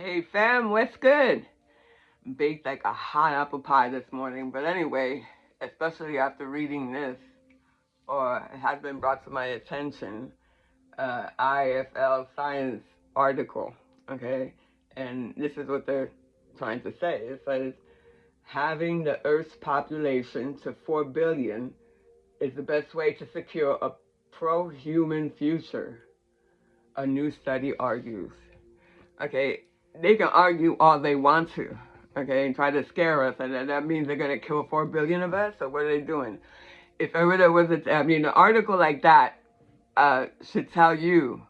Hey fam, what's good? Baked like a hot apple pie this morning, but anyway, especially after reading this, or it has been brought to my attention, IFL science article, okay? And this is what they're trying to say. It says, having the Earth's population to 4 billion is the best way to secure a pro-human future, a new study argues. Okay, they can argue all they want to, okay, and try to scare us, and that means they're going to kill 4 billion of us, so what are they doing? If ever there was an article like that should tell you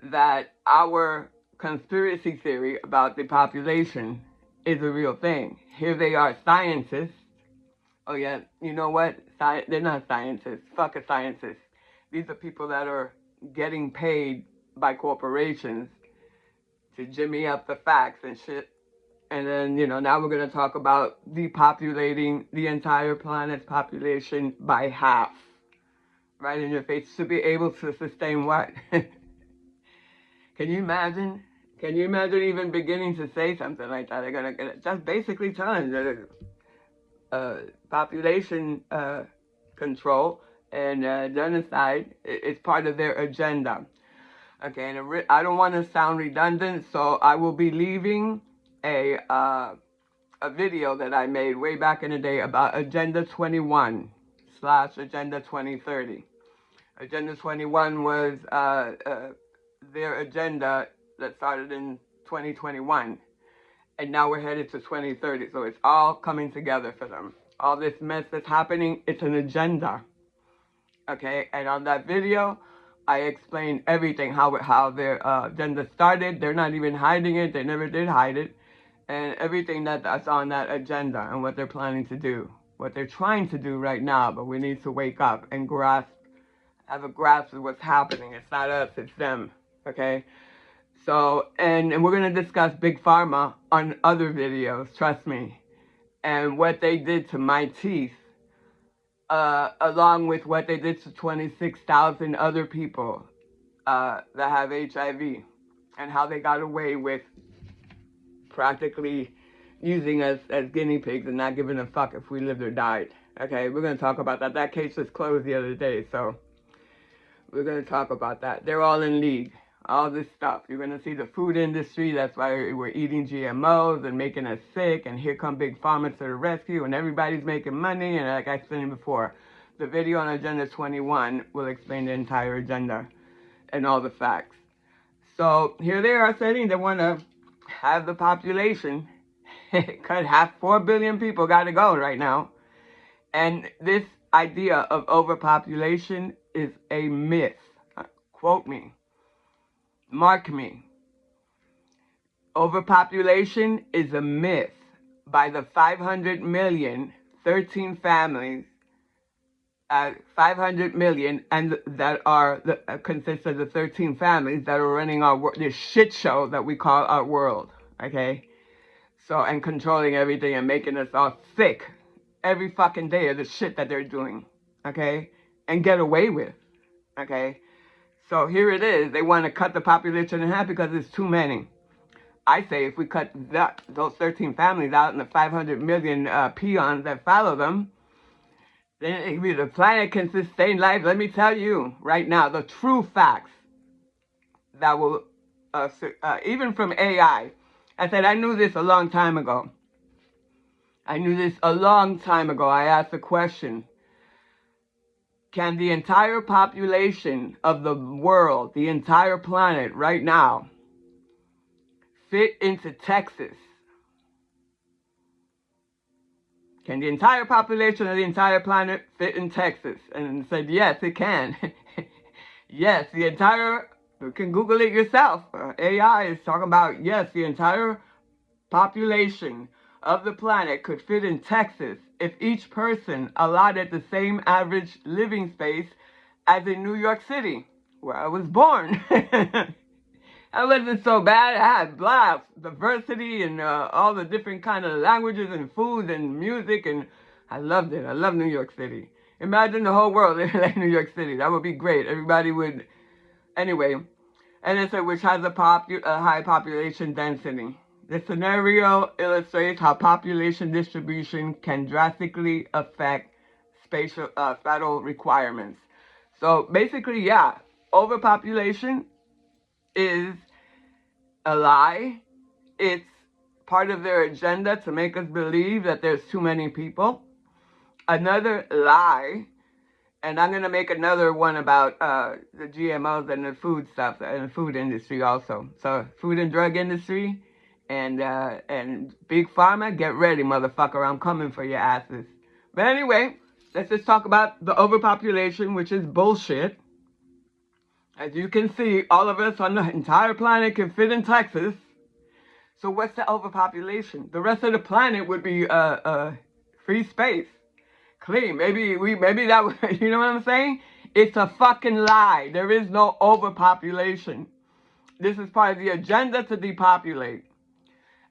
that our conspiracy theory about the population is a real thing. Here they are, scientists. Oh yeah, you know what? They're not scientists. Fuck a scientist. These are people that are getting paid by corporations to jimmy up the facts and shit. And then, now we're going to talk about depopulating the entire planet's population by half. Right in your face. To be able to sustain what? Can you imagine? Can you imagine even beginning to say something like that? They're going to just basically telling that population control and genocide is part of their agenda. Okay, and I don't want to sound redundant, so I will be leaving a video that I made way back in the day about Agenda 21 / Agenda 2030. Agenda 21 was their agenda that started in 2021, and now we're headed to 2030. So it's all coming together for them. All this mess that's happening, it's an agenda. Okay, and on that video, I explained everything, how their agenda started. They're not even hiding it. They never did hide it. And everything that's on that agenda and what they're planning to do. What they're trying to do right now, but we need to wake up and have a grasp of what's happening. It's not us, it's them. Okay? So, and we're going to discuss Big Pharma on other videos, trust me. And what they did to my teeth. Along with what they did to 26,000 other people that have HIV, and how they got away with practically using us as guinea pigs and not giving a fuck if we lived or died. Okay, we're going to talk about that. That case was closed the other day, so we're going to talk about that. They're all in league. All this stuff. You're going to see the food industry. That's why we're eating GMOs and making us sick. And here come Big Pharma to the rescue. And everybody's making money. And like I explained before, the video on Agenda 21 will explain the entire agenda and all the facts. So here they are saying they want to have the population cut half. 4 billion people got to go right now. And this idea of overpopulation is a myth. Quote me. Mark me. Overpopulation is a myth. By the 500 million, 13 families, 500 million, and that are consist of the 13 families that are running this shit show that we call our world. Okay, so and controlling everything and making us all sick every fucking day of the shit that they're doing. Okay, and get away with. Okay. So here it is. They want to cut the population in half because it's too many. I say if we cut those 13 families out and the 500 million peons that follow them, then the planet can sustain life. Let me tell you right now, the true facts that will, even from AI. I said I knew this a long time ago. I asked the question. Can the entire population of the world, the entire planet right now, fit into Texas? Can the entire population of the entire planet fit in Texas? And said, yes, it can. Yes, you can Google it yourself. AI is talking about, yes, the entire population of the planet could fit in Texas if each person allotted the same average living space as in New York City, where I was born. I wasn't so bad. I had diversity and all the different kind of languages and foods and music, and I loved it. I love New York City. Imagine the whole world living like New York City. That would be great. Everybody would... Anyway, And it said, which has a high population density. The scenario illustrates how population distribution can drastically affect spatial requirements. So basically, yeah, overpopulation is a lie. It's part of their agenda to make us believe that there's too many people. Another lie, and I'm going to make another one about the GMOs and the food stuff, and the food industry also. So food and drug industry and big pharma, get ready, motherfucker. I'm coming for your asses. But anyway, let's just talk about the overpopulation, which is bullshit. As you can see, all of us on the entire planet can fit in Texas. So what's the overpopulation? The rest of the planet would be free space, clean. Maybe that, you know what I'm saying? It's a fucking lie. There is no overpopulation. This is part of the agenda to depopulate.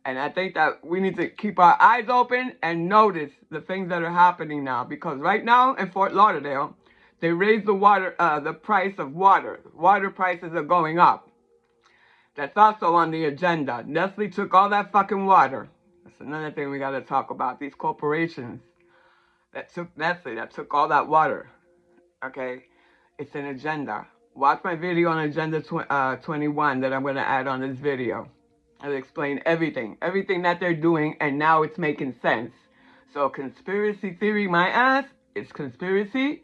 And I think that we need to keep our eyes open and notice the things that are happening now. Because right now in Fort Lauderdale, they raised the price of water. Water prices are going up. That's also on the agenda. Nestle took all that fucking water. That's another thing we got to talk about. These corporations that took Nestle, that took all that water. Okay? It's an agenda. Watch my video on Agenda 21 that I'm going to add on this video. I'll explain everything. Everything that they're doing, and now it's making sense. So conspiracy theory, my ass, it's conspiracy.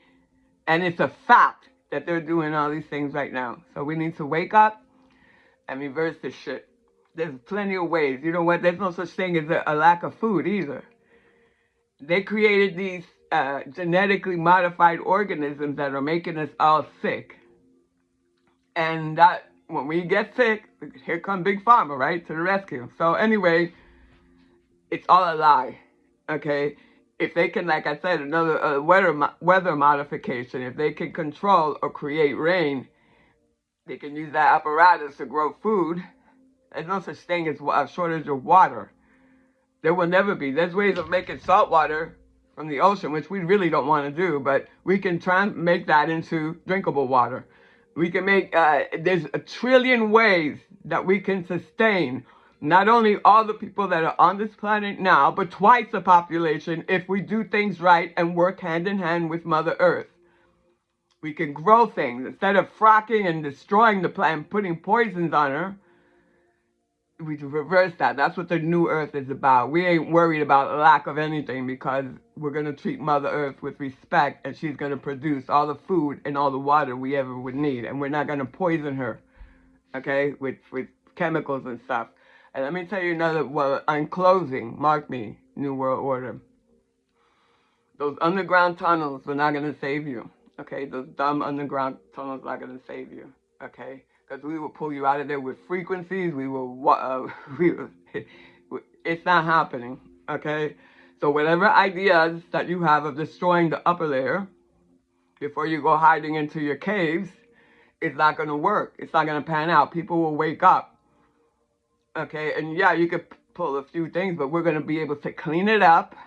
And it's a fact that they're doing all these things right now. So we need to wake up and reverse this shit. There's plenty of ways. You know what? There's no such thing as a lack of food either. They created these genetically modified organisms that are making us all sick. And that when we get sick, here come Big Pharma, right? To the rescue. So anyway, it's all a lie. Okay? If they can, like I said, another weather modification, if they can control or create rain, they can use that apparatus to grow food. There's no such thing as a shortage of water. There will never be. There's ways of making salt water from the ocean, which we really don't want to do, but we can try and make that into drinkable water. We can make, there's a trillion ways that we can sustain not only all the people that are on this planet now, but twice the population if we do things right and work hand in hand with Mother Earth. We can grow things. Instead of fracking and destroying the plant, putting poisons on her, we reverse that. That's what the new Earth is about. We ain't worried about lack of anything because we're going to treat Mother Earth with respect and she's going to produce all the food and all the water we ever would need. And we're not going to poison her, okay, with chemicals and stuff. And let me tell you another, well, in closing, mark me, New World Order. Those underground tunnels are not going to save you. Okay, those dumb underground tunnels are not going to save you, okay? Because we will pull you out of there with frequencies, it's not happening, okay? So whatever ideas that you have of destroying the upper layer before you go hiding into your caves, it's not going to work. It's not going to pan out. People will wake up, okay? And yeah, you could pull a few things, but we're going to be able to clean it up,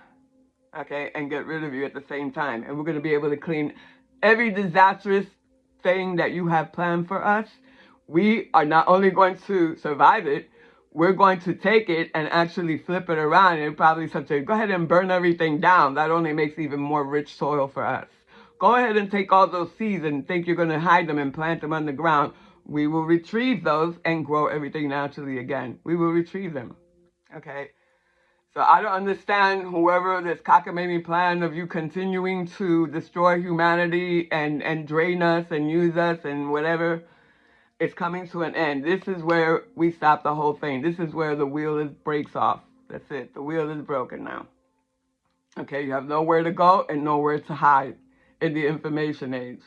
okay, and get rid of you at the same time. And we're going to be able to clean every disastrous thing that you have planned for us. We are not only going to survive it, we're going to take it and actually flip it around and probably say, go ahead and burn everything down. That only makes even more rich soil for us. Go ahead and take all those seeds and think you're going to hide them and plant them underground. We will retrieve those and grow everything naturally again. We will retrieve them. Okay? So I don't understand whoever this cockamamie plan of you continuing to destroy humanity and drain us and use us and whatever. It's coming to an end. This is where we stop the whole thing. This is where the wheel breaks off. That's it. The wheel is broken now. Okay, you have nowhere to go and nowhere to hide in the information age.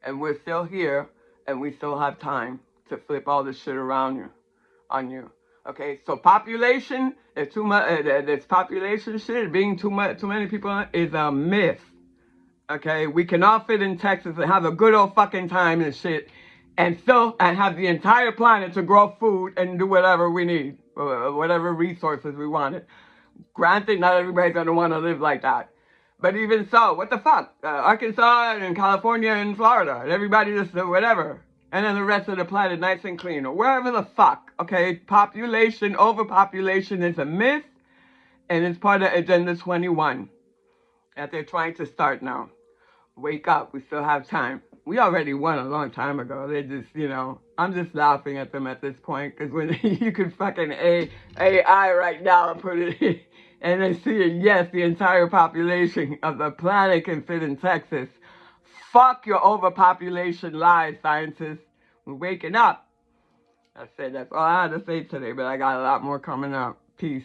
And we're still here and we still have time to flip all this shit around on you. Okay, so population, there's too much, this population shit, being too many people is a myth. Okay, we can all fit in Texas and have a good old fucking time and shit, and have the entire planet to grow food and do whatever we need, whatever resources we wanted. Granted, not everybody's gonna want to live like that. But even so, what the fuck? Arkansas and California and Florida, and everybody just whatever. and then the rest of the planet nice and clean, or wherever the fuck, okay? Population, overpopulation is a myth, and it's part of Agenda 21 that they're trying to start now. Wake up, we still have time. We already won a long time ago. They just, I'm just laughing at them at this point, because when you could fucking AI right now and put it in, and they see it, yes, the entire population of the planet can fit in Texas. Fuck your overpopulation lies, scientists. We're waking up. That's all I had to say today, but I got a lot more coming up. Peace.